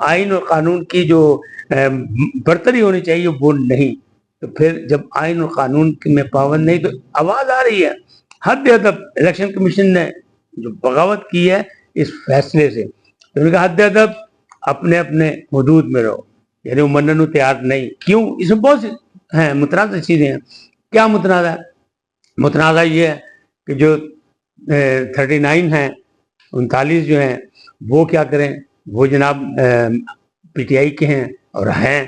آئین اور قانون کی جو برتری ہونی چاہیے وہ نہیں، تو پھر جب آئین اور قانون میں پابند نہیں تو آواز آ رہی ہے حد ادب۔ الیکشن کمیشن نے جو بغاوت کی ہے اس فیصلے سے، تو ان کا حد ادب اپنے اپنے حدود میں رہو، یعنی وہ مننے تیار نہیں۔ کیوں؟ اس میں بہت سی ہیں متنازع چیزیں ہیں۔ کیا متنازع؟ متنازع یہ ہے کہ جو 39 ہیں 39 جو ہیں وہ کیا کریں، وہ جناب پی ٹی آئی کے ہیں اور ہیں،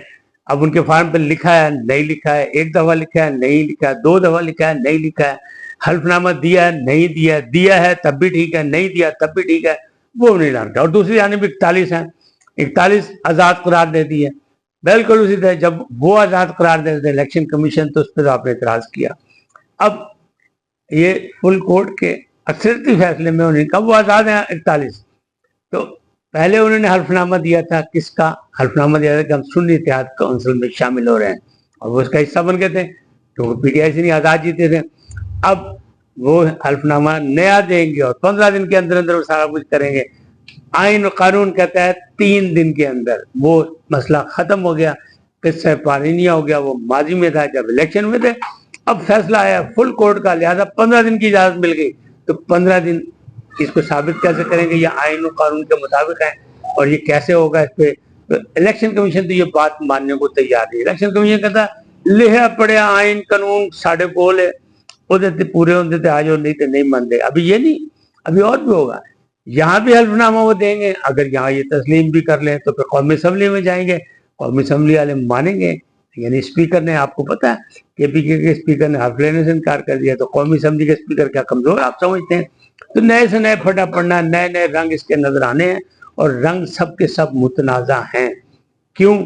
اب ان کے فارم پہ لکھا ہے نہیں لکھا ہے، ایک دفعہ لکھا ہے نہیں لکھا ہے، 2 دفعہ لکھا ہے نہیں لکھا ہے، حلف نامہ دیا ہے نہیں دیا ہے، دیا ہے تب بھی ٹھیک ہے، نہیں دیا تب بھی ٹھیک ہے، وہ نہیں ڈالتا۔ اور دوسری جانب 41 ہیں، 41 آزاد قرار دیتی ہے، بالکل اسی طرح جب وہ آزاد قرار دیتے ہیں الیکشن کمیشن تو اس پہ آپ نے اعتراض کیا۔ اب یہ فل کورٹ کے اکثریتی فیصلے میں انہوں نے کہا وہ آزاد ہیں 41، تو پہلے انہوں نے حلف نامہ دیا تھا، کس کا حلف نامہ دیا تھا کہ ہم سنی اتحاد کونسل میں شامل ہو رہے ہیں، اور وہ اس کا حصہ بن گئے تھے تو پی ٹی آئی سے نہیں آزاد جیتے تھے۔ اب وہ حلف نامہ نیا دیں گے اور 15 دن کے اندر اندر وہ سارا کچھ کریں گے۔ آئین و قانون کہتا ہے 3 دن کے اندر، وہ مسئلہ ختم ہو گیا، قصہ پارینیا ہو گیا، وہ ماضی میں تھا جب الیکشن میں تھے۔ اب فیصلہ آیا فل کورٹ کا، لہذا 15 دن کی اجازت مل گئی، تو 15 دن اس کو ثابت کیسے کریں گے یہ آئین و قانون کے مطابق ہے اور یہ کیسے ہوگا اس پہ؟ الیکشن کمیشن تو یہ بات ماننے کو تیار نہیں۔ الیکشن کمیشن کہتا لکھا پڑیا آئین قانون ساڑھے کول ہے، وہ پورے ہوتے تھے آج اور نہیں تو نہیں مانتے۔ ابھی یہ نہیں، ابھی اور بھی ہوگا، یہاں بھی حلف نامہ وہ دیں گے، اگر یہاں یہ تسلیم بھی کر لیں تو پھر قومی اسمبلی میں جائیں گے، قومی اسمبلی والے مانیں گے، یعنی اسپیکر نے، آپ کو پتا ہے کہ پی کے اسپیکر نے حلف لینے سے انکار کر دیا، تو قومی اسمبلی کے اسپیکر کیا کمزور آپ سمجھتے ہیں؟ تو نئے سے نئے پھٹا پڑنا، نئے نئے رنگ اس کے نظر آنے ہیں، اور رنگ سب کے سب متنازع ہیں۔ کیوں؟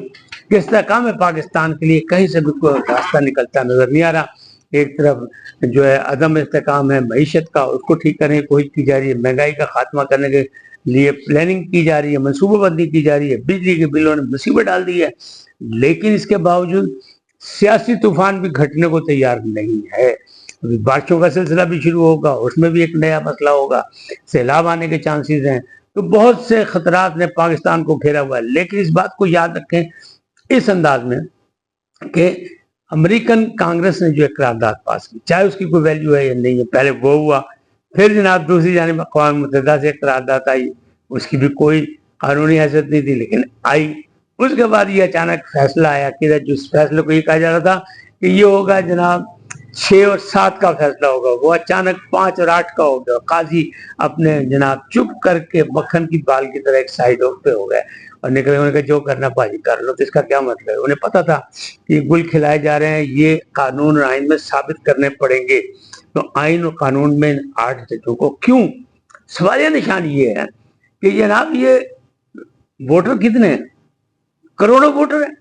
کہ استحکام پاکستان کے لیے کہیں سے بھی کوئی راستہ نکلتا نظر نہیں آ رہا۔ ایک طرف جو ہے عدم استحکام ہے معیشت کا، اس کو ٹھیک کرنے کی کوشش کی جا رہی ہے، مہنگائی کا خاتمہ کرنے کے لیے پلاننگ کی جا رہی ہے، منصوبہ بندی کی جا رہی ہے، بجلی کے بلوں نے مصیبت ڈال دی ہے، لیکن اس کے باوجود سیاسی طوفان بھی گھٹنے کو تیار نہیں ہے۔ ابھی بارشوں کا سلسلہ بھی شروع ہوگا، اس میں بھی ایک نیا مسئلہ ہوگا، سیلاب آنے کے چانسز ہیں، تو بہت سے خطرات نے پاکستان کو گھیرا ہوا ہے۔ لیکن اس بات کو یاد رکھیں اس انداز میں کہ امریکن کانگریس نے جو قرارداد پاس کی، چاہے اس کی کوئی ویلیو ہے یا نہیں ہے، پہلے وہ ہوا، پھر جناب دوسری جانب اقوام متحدہ سے قرارداد آئی، اس کی بھی کوئی قانونی حیثیت نہیں تھی لیکن آئی۔ اس کے بعد یہ اچانک فیصلہ آیا کہ جو اس فیصلے کو یہ کہا جا رہا تھا کہ یہ ہوگا جناب 6 اور 7 کا فیصلہ ہوگا، وہ اچانک 5 اور 8 کا ہو گیا۔ قاضی اپنے جناب چپ کر کے مکھن کی بال کی طرح ایک سائڈ پہ ہو گئے اور نکلے، انہوں نے کہا جو کرنا پاجی کر لو۔ تو اس کا کیا مطلب ہے؟ انہیں پتا تھا کہ گل کھلائے جا رہے ہیں، یہ قانون اور آئین میں ثابت کرنے پڑیں گے، تو آئین اور قانون میں 8 ججوں کو کیوں؟ سوالیہ نشان یہ ہے کہ جناب یہ ووٹر کتنے ہیں؟ کروڑوں ووٹر ہیں،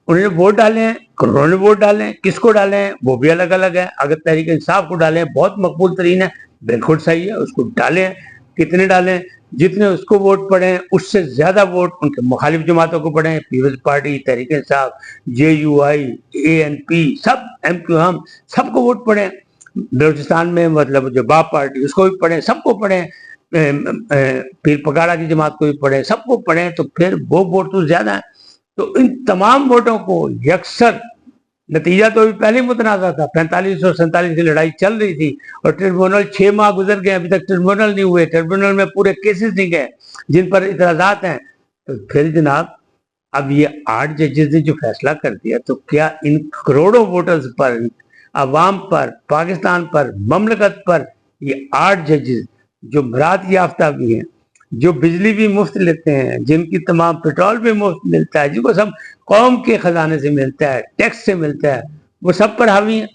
انہوں نے ووٹ ڈالے ہیں، کروڑوں نے ووٹ ڈالے ہیں، کس کو ڈالے ہیں وہ بھی الگ الگ ہے۔ اگر تحریک انصاف کو ڈالے ہیں، بہت مقبول ترین ہے، بالکل صحیح ہے، اس کو ڈالے ہیں، کتنے ڈالے ہیں؟ جتنے اس کو ووٹ پڑے ہیں اس سے زیادہ ووٹ ان کے مخالف جماعتوں کو پڑے ہیں، Peoples Party, Tehreek Insaf, J U I, A N P, سب ایم کیو ہم، سب کو ووٹ پڑے ہیں۔ بلوچستان میں مطلب جو باپ پارٹی اس کو بھی پڑے ہیں، سب کو پڑے ہیں، پیر پگاڑا کی جماعت کو بھی پڑے ہیں، سب کو پڑے ہیں، تو پھر وہ ووٹ تو زیادہ ہیں۔ تو ان تمام ووٹوں کو یکسر، نتیجہ تو ابھی پہلے متنازع تھا، 45 اور 47 کی لڑائی چل رہی تھی اور ٹریبونل 6 ماہ گزر گئے، ابھی تک ٹریبونل نہیں ہوئے، ٹریبونل میں پورے کیسز نہیں گئے جن پر اعتراضات ہیں۔ تو پھر جناب اب یہ 8 ججز نے جو فیصلہ کر دیا، تو کیا ان کروڑوں ووٹرز پر، عوام پر، پاکستان پر، مملکت پر یہ 8 ججز جو برات یافتہ بھی ہیں، جو بجلی بھی مفت لیتے ہیں، جن کی تمام پیٹرول بھی مفت ملتا ہے، جن کو سب قوم کے خزانے سے ملتا ہے، ٹیکس سے ملتا ہے، وہ سب پر حاوی ہیں؟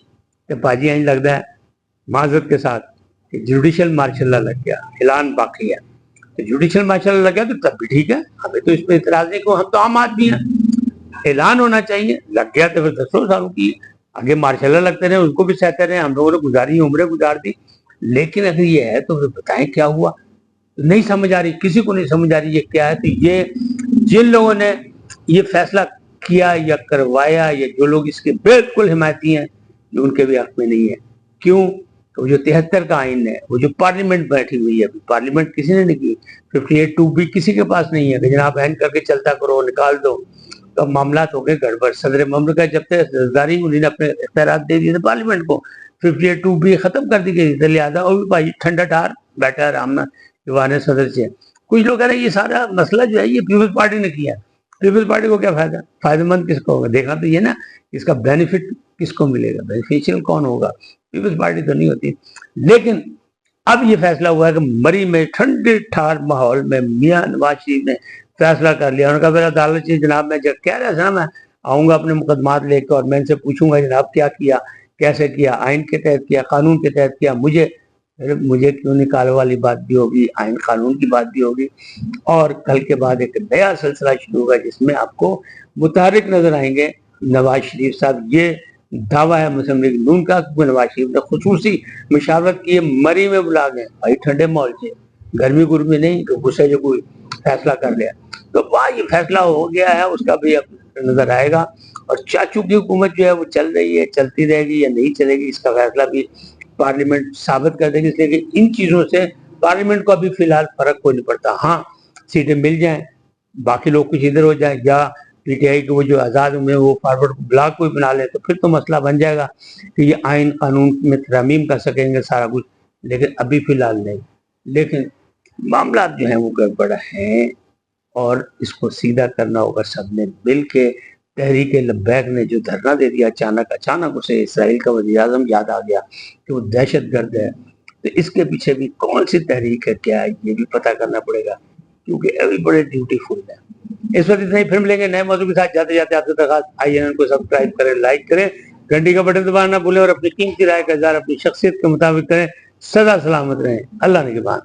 کہ پاجی یہیں لگتا ہے معذرت کے ساتھ کہ جوڈیشل مارشل لا لگ گیا، اعلان باقی ہے، تو جوڈیشل مارشل لا لگ گیا تو تب بھی ٹھیک ہے، ہمیں تو اس پہ اعتراض نہیں، کہ ہم تو عام آدمی ہیں، اعلان ہونا چاہیے، لگ گیا تو پھر 10 سالوں کی آگے مارشل لا لگتے رہے، ان کو بھی سہتے رہے، ہم لوگوں نے گزاری عمریں گزار دی، لیکن اگر یہ ہے تو پھر بتائیں کیا ہوا؟ نہیں سمجھ آ رہی، کسی کو نہیں سمجھ آ رہی یہ کیا ہے۔ تو یہ جن لوگوں نے یہ فیصلہ کیا یا کروایا، یا جو لوگ اس کے بالکل حمایتی ہیں، جو ان کے بھی حق میں نہیں ہے۔ کیوں؟ تو جو 73 کا آئین ہے، وہ جو پارلیمنٹ بیٹھی ہوئی ہے، ابھی پارلیمنٹ کسی نے نہیں کی، 58(2) بھی کسی کے پاس نہیں ہے کہ جناب عین کر کے چلتا کرو، نکال دو، تو معاملات ہو گئے گڑبڑ۔ صدر مملکت جب تک زرداری انہیں نے اپنے اختیارات دے دیے تھے پارلیمنٹ کو، 58(2) بھی ختم کر دی گئی تھی، لہٰذا وہ بھی بھائی ٹھنڈا ٹھار بیٹھا ہے آرام ایوان صدر سے۔ کچھ لوگ کہہ رہے ہیں یہ سارا مسئلہ جو ہے یہ پیپلز پارٹی نے کیا ہے، پیپلز پارٹی کو کیا فائدہ، فائدہ مند کس کو ہوگا؟ دیکھا تو یہ نا اس کا بینیفٹ کس کو ملے گا، بینیفیشیل کون ہوگا؟ پیپلز پارٹی تو نہیں ہوتی۔ لیکن اب یہ فیصلہ ہوا ہے کہ مری میں ٹھنڈے ٹھار ماحول میں میاں نواز شریف نے فیصلہ کر لیا۔ انہوں نے کہا میرا عدالت سے جناب میں جب کہہ رہا تھا میں آؤں گا اپنے مقدمات لے کے اور میں ان سے پوچھوں گا جناب کیا کیا، کیسے کیا، آئین کے تحت کیا، قانون کے تحت کیا، مجھے کیوں نکال والی بات بھی ہوگی، آئین قانون کی بات بھی ہوگی، اور کل کے بعد ایک نیا سلسلہ شروع ہوگا جس میں آپ کو متحرک نظر آئیں گے نواز شریف صاحب۔ یہ دعویٰ ہے مسلم لیگ نون کا، کیونکہ نواز شریف نے خصوصی مشاورت کی ہے، مری میں بلا گئے بھائی ٹھنڈے ماحول سے، گرمی گرمی نہیں کہ غصے جو کوئی فیصلہ کر لیا، تو وہاں یہ فیصلہ ہو گیا ہے، اس کا بھی اب نظر آئے گا۔ اور چاچو کی حکومت جو ہے وہ چل رہی ہے، چلتی رہے گی یا نہیں چلے گی، اس کا فیصلہ بھی پارلیمنٹ ثابت کر دے گی، اس لیے کہ ان چیزوں سے پارلیمنٹ کو ابھی فی الحال فرق کوئی نہیں پڑتا۔ ہاں سیٹیں مل جائیں، باقی لوگ کچھ ادھر ہو جائیں، یا پی ٹی آئی کے وہ جو آزاد ہوئے وہ فارورڈ بلاک کوئی بنا لے، تو پھر تو مسئلہ بن جائے گا کہ یہ آئین قانون میں ترامیم کر سکیں گے سارا کچھ، لیکن ابھی فی الحال نہیں۔ لیکن معاملات جو ہیں وہ گڑبڑ ہیں، اور اس کو سیدھا کرنا ہوگا سب نے مل کے۔ تحریک لبیک نے جو دھرنا دے دیا اچانک اسے اسرائیل کا وزیر اعظم یاد آ گیا کہ وہ دہشت گرد ہے، تو اس کے پیچھے بھی کون سی تحریک ہے، کیا ہے، یہ بھی پتہ کرنا پڑے گا، کیونکہ ابھی بڑے ڈیوٹیفل ہے۔ اس وقت اتنا ہی، پھر ملیں گے نئے موضوع کے ساتھ۔ جاتے جاتے آپ سے درخواست، INN کو سبسکرائب کریں، لائک کریں، گھنٹی کا بٹن دبانا نہ بھولیں، اور اپنی قیمتی رائے کا اظہار اپنی شخصیت کے مطابق کریں۔ سدا سلامت رہیں، اللہ نگہبان۔